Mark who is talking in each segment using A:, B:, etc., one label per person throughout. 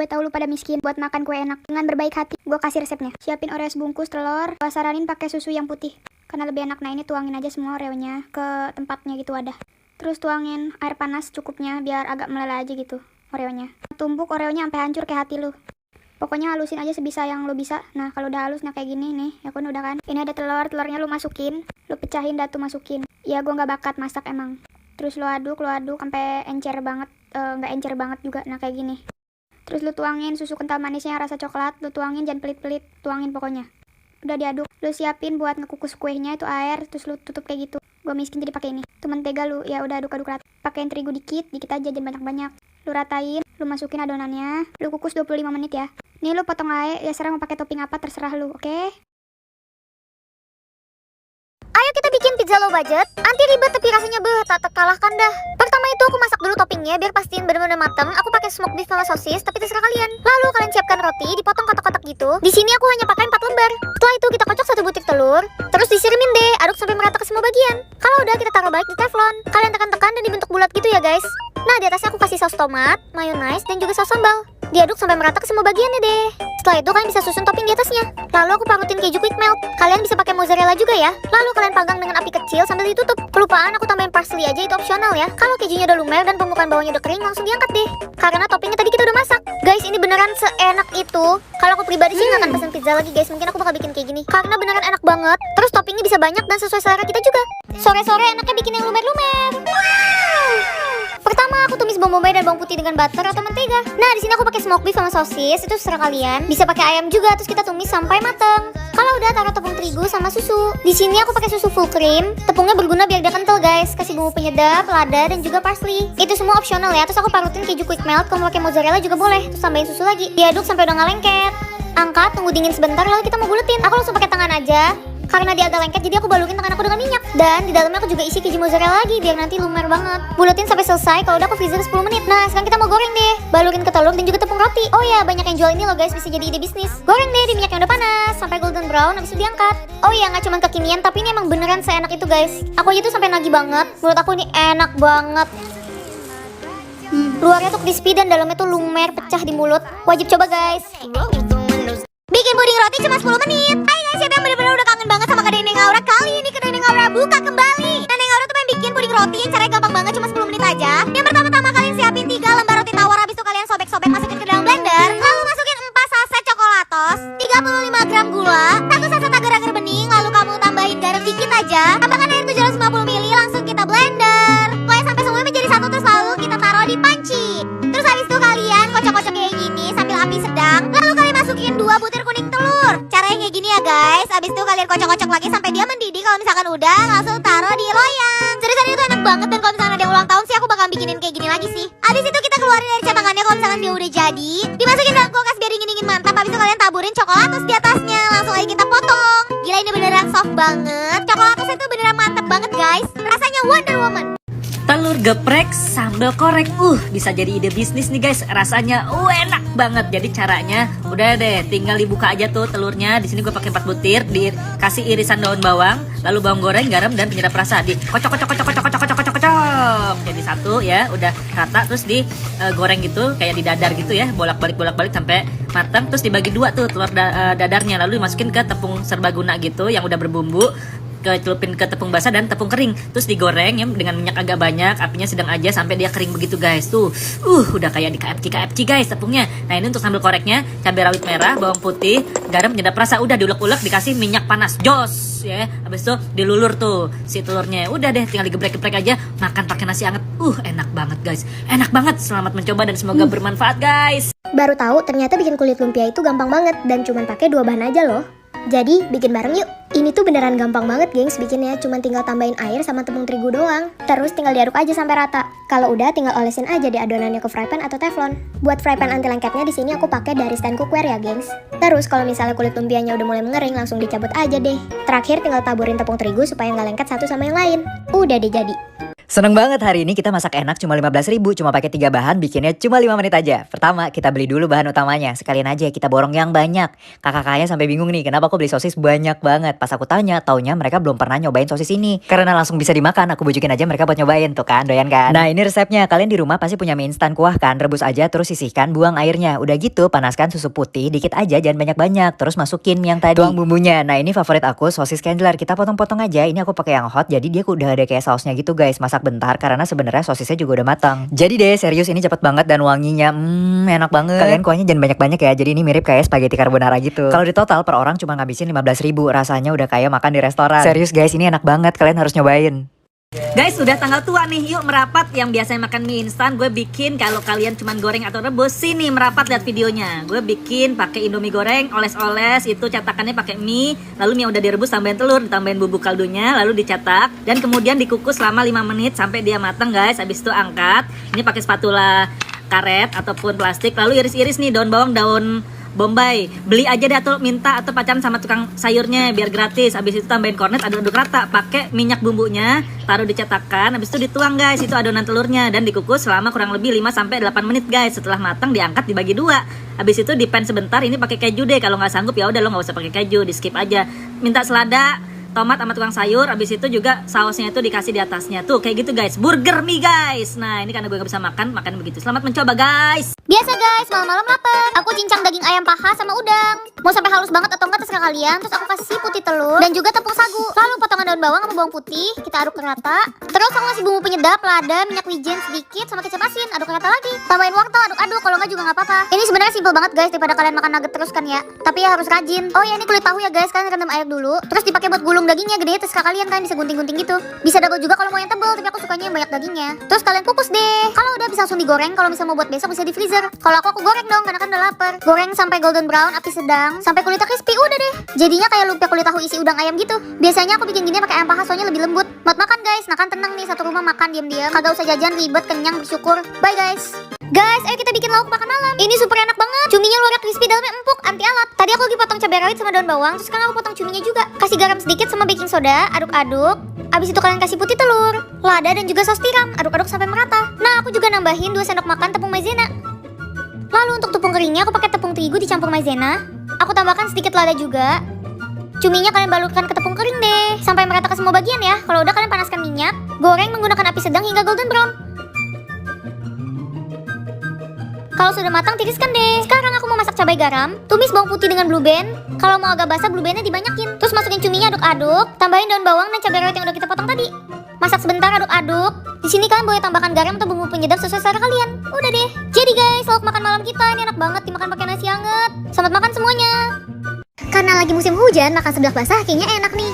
A: Gue tahu lu pada miskin buat makan kue enak. Dengan berbaik hati, gue kasih resepnya. Siapin Oreo sebungkus telur, gue saranin pakai susu yang putih karena lebih enak. Nah ini tuangin aja semua Oreonya ke tempatnya gitu wadah. Terus tuangin air panas cukupnya biar agak meleleh aja gitu Oreonya. Tumbuk Oreonya sampai hancur kayak hati lu. Pokoknya halusin aja sebisa yang lu bisa. Nah kalau udah halus, nah kayak gini nih, ya kan udah kan. Ini ada telurnya lu masukin, lu pecahin dah tuh masukin. Ya gue nggak bakat masak emang. Terus lu aduk sampai encer banget, nggak encer banget juga. Nah kayak gini. Terus lu tuangin susu kental manisnya rasa coklat, lu tuangin jangan pelit-pelit, tuangin pokoknya. Udah diaduk, lu siapin buat ngekukus kuenya itu air, terus lu tutup kayak gitu. Gue miskin jadi pakai ini. Itu mentega lu, ya udah aduk rata. Pakein terigu dikit aja, jangan banyak-banyak. Lu ratain, lu masukin adonannya, lu kukus 25 menit ya. Nih lu potong aja, ya serah mau pakai topping apa terserah lu, oke?
B: Ayo kita bikin pizza low budget, anti ribet tapi rasanya tak terkalahkan dah. Pertama itu aku masak dulu toppingnya biar pastiin bener-bener mateng. Aku pakai smoked beef sama sosis, tapi terserah kalian. Lalu kalian siapkan roti, dipotong kotak-kotak gitu. Di sini aku hanya pakai 4 lembar. Setelah itu kita kocok 1 butir telur, terus disirimin deh, aduk sampai merata ke semua bagian. Kalau udah kita taruh balik di teflon. Kalian tekan-tekan dan dibentuk bulat gitu ya guys. Nah di atasnya aku kasih saus tomat, mayonaise, dan juga saus sambal. Diaduk sampai merata ke semua bagiannya deh. Setelah itu kalian bisa susun topping di atasnya. Lalu aku parutin keju quick melt. Kalian bisa pakai mozzarella juga ya. Lalu kalian panggang dengan api kecil sambil ditutup. Kelupaan aku tambahin parsley aja, itu opsional ya. Kalau kejunya udah lumer dan permukaan bawahnya udah kering, langsung diangkat deh. Karena toppingnya tadi kita udah masak. Guys, ini beneran seenak itu. Kalau aku pribadi sih nggak akan pesen pizza lagi guys. Mungkin aku bakal bikin kayak gini karena beneran enak banget. Terus toppingnya bisa banyak dan sesuai selera kita juga. Sore-sore enaknya bikin yang lumer-lumer. Pertama aku tumis bawang bombay dan bawang putih dengan butter atau mentega. Nah di sini aku pakai smoked beef sama sosis, itu terserah kalian. Bisa pakai ayam juga, terus kita tumis sampai mateng. Kalau udah taruh tepung terigu sama susu. Di sini aku pakai susu full cream. Tepungnya berguna biar dia kental guys. Kasih bumbu penyedap, lada dan juga parsley. Itu semua opsional ya. Terus aku parutin keju quick melt. Kalau mau pakai mozzarella juga boleh. Terus tambahin susu lagi. Diaduk sampai udah nggak lengket. Angkat, tunggu dingin sebentar lalu kita mau buletin. Aku langsung pakai tangan aja. Karena dia agak lengket jadi aku balurin tangan aku dengan minyak. Dan di dalamnya aku juga isi keju mozzarella lagi biar nanti lumer banget. Buletin sampai selesai, kalau udah aku freezer 10 menit. Nah sekarang kita mau goreng deh. Balurin ke telur dan juga tepung roti. Oh ya banyak yang jual ini loh guys, bisa jadi ide bisnis. Goreng deh di minyak yang udah panas sampai golden brown, habis itu diangkat. Oh iya nggak cuma kekinian tapi ini emang beneran seenak itu guys. Aku aja tuh sampai nagih banget. Menurut aku ini enak banget. Luarnya tuh crispy dan dalamnya tuh lumer pecah di mulut. Wajib coba guys. Bikin puding roti cuma 10 menit. Hai guys, siapa yang bener-bener udah kangen banget sama Kedai Neng Aura? Kali ini Kedai Neng Aura buka kembali. Nah Neng Aura tuh pengen bikin puding roti yang caranya gampang banget, cuma 10 menit aja. Yang pertama-tama kalian siapin 3 lembar roti tawar. Habis itu kalian sobek-sobek masukin ke dalam blender. Lalu masukin 4 saset coklatos, 35 gram gula, 1 saset agar-agar bening. Lalu kamu tambahin garam dikit aja. Tambahkan air 750 ml, langsung kita blender. Pokoknya sampai semuanya menjadi satu, terus lalu kita taruh di panci. Terus habis itu kalian kocok-kocok kayak gini sambil api sedang. Lalu kalian masukin 2 butir kuning telur. Caranya kayak gini ya guys. Habis itu kalian kocok-kocok lagi sampai dia mendidih. Kalau misalkan udah, langsung taruh di loyang. Seriusan itu enak banget. Dan kalau misalkan ada yang ulang tahun sih aku bakal bikinin kayak gini lagi sih. Habis itu kita keluarin dari cetakannya. Kalau misalkan dia udah jadi, dimasukin dalam kulkas biar dingin-dingin mantap. Habis itu kalian taburin coklatos di atasnya. Langsung aja kita potong. Gila ini beneran soft banget. Coklatos itu beneran mantap banget guys. Rasanya Wonder Woman.
C: Telur geprek sambal korek, bisa jadi ide bisnis nih guys. Rasanya enak banget. Jadi caranya udah deh, tinggal dibuka aja tuh telurnya. Di sini gue pakai 4 butir, dikasih irisan daun bawang, lalu bawang goreng, garam dan penyedap rasa. Dikocok. Jadi satu ya, udah rata. Terus digoreng gitu, kayak didadar gitu ya, bolak-balik sampai matang. Terus dibagi 2 tuh telur dadarnya, lalu dimasukin ke tepung serbaguna gitu yang udah berbumbu. Celupin ke tepung basah dan tepung kering, terus digoreng ya dengan minyak agak banyak, apinya sedang aja sampai dia kering begitu guys. Tuh udah kayak di KFC guys tepungnya. Nah ini untuk sambal koreknya, cabai rawit merah, bawang putih, garam, penyedap rasa. Udah diulek-ulek, dikasih minyak panas jos ya. Habis itu dilulur tuh si telurnya. Udah deh, tinggal digeprek-geprek aja, makan pakai nasi anget. Enak banget guys, enak banget. Selamat mencoba dan semoga bermanfaat guys.
B: Baru tahu ternyata bikin kulit lumpia itu gampang banget dan cuma pakai 2 bahan aja loh. Jadi bikin bareng yuk. Ini tuh beneran gampang banget gengs bikinnya. Cuma tinggal tambahin air sama tepung terigu doang. Terus tinggal diaduk aja sampai rata. Kalau udah tinggal olesin aja deh adonannya ke frypan atau teflon. Buat frypan anti lengketnya di sini aku pakai dari stand cookware ya gengs. Terus kalau misalnya kulit lumpianya udah mulai mengering, langsung dicabut aja deh. Terakhir tinggal taburin tepung terigu supaya nggak lengket satu sama yang lain. Udah deh jadi.
D: Seneng banget hari ini kita masak enak cuma 15.000, cuma pakai 3 bahan, bikinnya cuma 5 menit aja. Pertama, kita beli dulu bahan utamanya, sekalian aja kita borong yang banyak. Kakak-kakaknya sampai bingung nih, kenapa aku beli sosis banyak banget. Pas aku tanya, taunya mereka belum pernah nyobain sosis ini. Karena langsung bisa dimakan, aku bujukin aja mereka buat nyobain, tuh kan, doyan kan. Nah ini resepnya, kalian di rumah pasti punya mie instan kuah kan, rebus aja terus sisihkan, buang airnya. Udah gitu, panaskan susu putih, dikit aja, jangan banyak-banyak. Terus masukin mie yang tadi, tuang bumbunya. Nah ini favorit aku, sosis Candler, kita potong-potong aja. Ini aku pakai yang hot, jadi dia udah ada kayak sausnya gitu guys. Masak bentar, karena sebenarnya sosisnya juga udah matang. Jadi deh serius ini cepet banget dan wanginya enak banget. Kalian kuahnya jangan banyak-banyak ya. Jadi ini mirip kayak spaghetti carbonara gitu. Kalau di total per orang cuma ngabisin 15.000. Rasanya udah kayak makan di restoran. Serius guys, ini enak banget. Kalian harus nyobain.
C: Guys, udah tanggal tua nih, yuk merapat. Yang biasanya makan mie instan, gue bikin. Kalau kalian cuman goreng atau rebus, sini merapat, lihat videonya. Gue bikin pakai Indomie goreng, oles-oles, itu cetakannya pakai mie. Lalu mie yang udah direbus tambahin telur, ditambahin bubuk kaldunya, lalu dicetak dan kemudian dikukus selama 5 menit sampai dia matang guys. Habis itu angkat. Ini pakai spatula karet ataupun plastik, lalu iris-iris nih daun bawang, daun bombay. Beli aja deh atau minta atau pacaran sama tukang sayurnya biar gratis. Habis itu tambahin kornet, aduk-aduk rata, pakai minyak bumbunya, taruh di cetakan, habis itu dituang guys, itu adonan telurnya dan dikukus selama kurang lebih 5 sampai 8 menit guys. Setelah matang diangkat dibagi 2. Habis itu di pan sebentar, ini pakai keju deh. Kalau nggak sanggup ya udah lo nggak usah pakai keju, di skip aja. Minta selada, tomat sama tukang sayur, habis itu juga sausnya itu dikasih di atasnya. Tuh kayak gitu guys, burger mie guys. Nah ini karena gue gak bisa makan begitu. Selamat mencoba guys.
B: Biasa guys, malam-malam lapar. Aku cincang daging ayam paha sama udang. Mau sampai halus banget atau enggak terserah kalian. Terus aku kasih putih telur dan juga tepung sagu. Lalu potongan daun bawang sama bawang putih kita aduk rata. Terus aku kasih bumbu penyedap, lada, minyak wijen sedikit sama kecap asin. Aduk rata lagi. Tambahin wortel, aduk-aduk. Kalau enggak juga nggak apa-apa. Ini sebenarnya simple banget guys daripada kalian makan nugget terus kan ya. Tapi ya harus rajin. Oh ya ini kulit tahu ya guys, kalian rendam air dulu. Terus dipakai buat gulung dagingnya, gede terserah kalian kan, bisa gunting-gunting gitu. Bisa double juga kalau mau yang tebel, tapi aku sukanya yang banyak dagingnya. Terus kalian kukus deh. Kalau udah bisa langsung digoreng, kalau misalnya mau buat besok bisa di freezer. Kalau aku goreng dong karena kan udah lapar. Goreng sampai golden brown, api sedang, sampai kulitnya crispy, udah deh. Jadinya kayak lumpia kulit tahu isi udang ayam gitu. Biasanya aku bikin gini pakai ayam paha soalnya lebih lembut. Buat makan guys, nah kan tenang nih, satu rumah makan diam-diam. Kagak usah jajan ribet, kenyang bersyukur. Bye guys. Guys, ayo kita bikin lauk makan malam. Ini super enak banget. Cuminya luarnya crispy, dalamnya empuk, anti alat. Tadi aku lagi potong cabai rawit sama daun bawang, terus sekarang aku potong cuminya juga. Kasih garam sedikit sama baking soda, aduk-aduk. Abis itu kalian kasih putih telur, lada dan juga saus tiram. Aduk-aduk sampai merata. Nah, aku juga nambahin 2 sendok makan tepung maizena. Lalu untuk tepung keringnya aku pakai tepung terigu dicampur maizena. Aku tambahkan sedikit lada juga. Cuminya kalian balurkan ke tepung kering deh sampai merata ke semua bagian ya. Kalau udah kalian panaskan minyak. Goreng menggunakan api sedang hingga golden brown. Kalau sudah matang tiriskan deh. Sekarang aku mau masak cabai garam. Tumis bawang putih dengan blue band. Kalau mau agak basah blue bandnya dibanyakin. Terus masukin cuminya, aduk-aduk. Tambahin daun bawang dan cabai rawit yang udah kita potong tadi. Masak sebentar, aduk-aduk. Di sini kalian boleh tambahkan garam atau bumbu penyedap sesuai selera kalian. Udah deh. Jadi guys, lauk makan malam kita ini enak banget dimakan pakai nasi hangat. Selamat makan semuanya. Karena lagi musim hujan, makan sebelah basah kayaknya enak nih.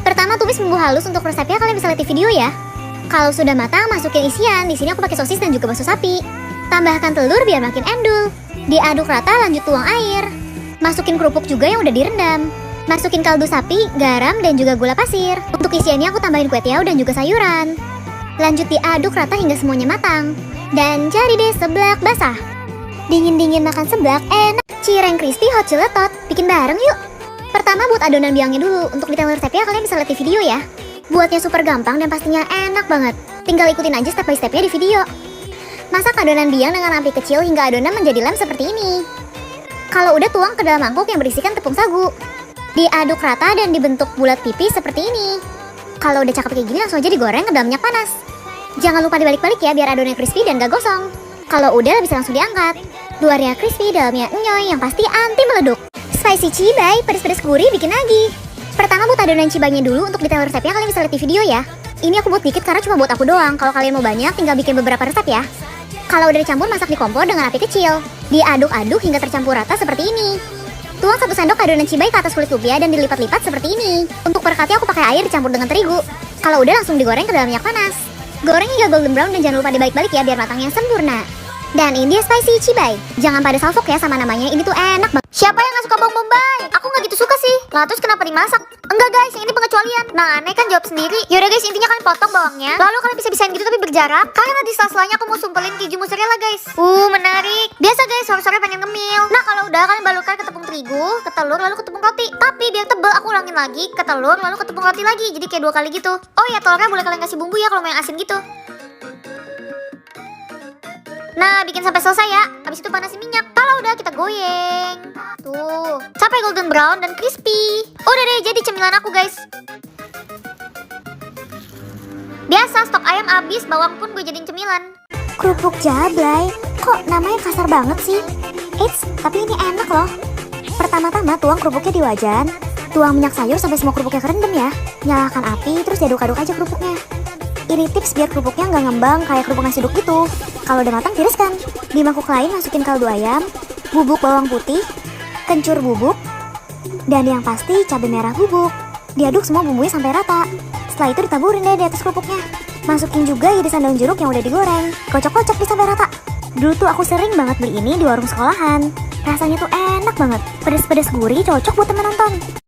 B: Pertama tumis bumbu halus, untuk resepnya kalian bisa lihat di video ya. Kalau sudah matang, masukin isian. Di sini aku pakai sosis dan juga bakso sapi. Tambahkan telur biar makin endul. Diaduk rata, lanjut tuang air. Masukin kerupuk juga yang udah direndam. Masukin kaldu sapi, garam dan juga gula pasir. Untuk isiannya aku tambahin kue tiaw dan juga sayuran. Lanjut diaduk rata hingga semuanya matang. Dan cari deh seblak basah. Dingin-dingin makan seblak enak. Cireng crispy hot ciletot. Bikin bareng yuk. Pertama buat adonan biangnya dulu. Untuk detail resepnya kalian bisa lihat di video ya. Buatnya super gampang dan pastinya enak banget. Tinggal ikutin aja step by stepnya di video. Masak adonan biang dengan api kecil hingga adonan menjadi lem seperti ini. Kalau udah tuang ke dalam mangkuk yang berisikan tepung sagu. Diaduk rata dan dibentuk bulat tipis seperti ini. Kalau udah cakep kayak gini langsung aja digoreng ke dalam minyak panas. Jangan lupa dibalik-balik ya biar adonannya crispy dan gak gosong. Kalau udah bisa langsung diangkat. Luarnya crispy, dalamnya enyoy yang pasti anti meleduk. Spicy cibai, pedes-pedes gurih bikin lagi. Pertama buat adonan cibainya dulu, untuk detail resepnya kalian bisa lihat di video ya. Ini aku buat dikit karena cuma buat aku doang. Kalau kalian mau banyak tinggal bikin beberapa resep ya. Kalau udah dicampur, masak di kompor dengan api kecil. Diaduk-aduk hingga tercampur rata seperti ini. Tuang 1 sendok adonan cibai ke atas kulit lumpia dan dilipat-lipat seperti ini. Untuk perekatnya aku pakai air dicampur dengan terigu. Kalau udah langsung digoreng ke dalam minyak panas. Goreng hingga golden brown dan jangan lupa dibalik-balik ya biar matangnya sempurna. Dan ini dia spicy cibay. Jangan pada salfok ya sama namanya, ini tuh enak banget. Siapa yang gak suka bawang bombay? Aku gak gitu suka sih. Lah terus kenapa dimasak? Enggak guys, yang ini pengecualian. Nah aneh kan jawab sendiri. Yaudah guys, intinya kalian potong bawangnya. Lalu kalian bisa-bisain gitu tapi berjarak. Karena di sela-selanya aku mau sumpelin keju mozzarella guys. Menarik. Biasa guys, sore-sore pengen ngemil. Nah kalau udah kalian balurkan ke tepung terigu, ke telur, lalu ke tepung roti. Tapi biar tebel aku ulangin lagi ke telur, lalu ke tepung roti lagi. Jadi kayak 2 kali gitu. Oh ya, telurnya boleh kalian kasih bumbu ya kalau mau yang asin gitu. Nah, bikin sampai selesai ya. Habis itu panasin minyak. Kalau udah kita goyeng. Tuh, sampai golden brown dan crispy. Udah deh, jadi cemilan aku guys. Biasa stok ayam habis, bawang pun gue jadiin cemilan.
E: Kerupuk jablay, kok namanya kasar banget sih? Eits, tapi ini enak loh. Pertama-tama tuang kerupuknya di wajan. Tuang minyak sayur sampai semua kerupuknya kerendam ya. Nyalakan api, terus diaduk-aduk aja kerupuknya. Ini tips biar kerupuknya nggak ngembang kayak kerupuk nasi uduk gitu. Kalau udah matang tiriskan. Di mangkuk lain masukin kaldu ayam, bubuk bawang putih, kencur bubuk, dan yang pasti cabai merah bubuk. Diaduk semua bumbunya sampai rata. Setelah itu ditaburin deh di atas kerupuknya. Masukin juga irisan daun jeruk yang udah digoreng. Kocok-kocok sampai rata. Dulu tuh aku sering banget beli ini di warung sekolahan. Rasanya tuh enak banget. Pedes-pedes gurih, cocok buat temen nonton.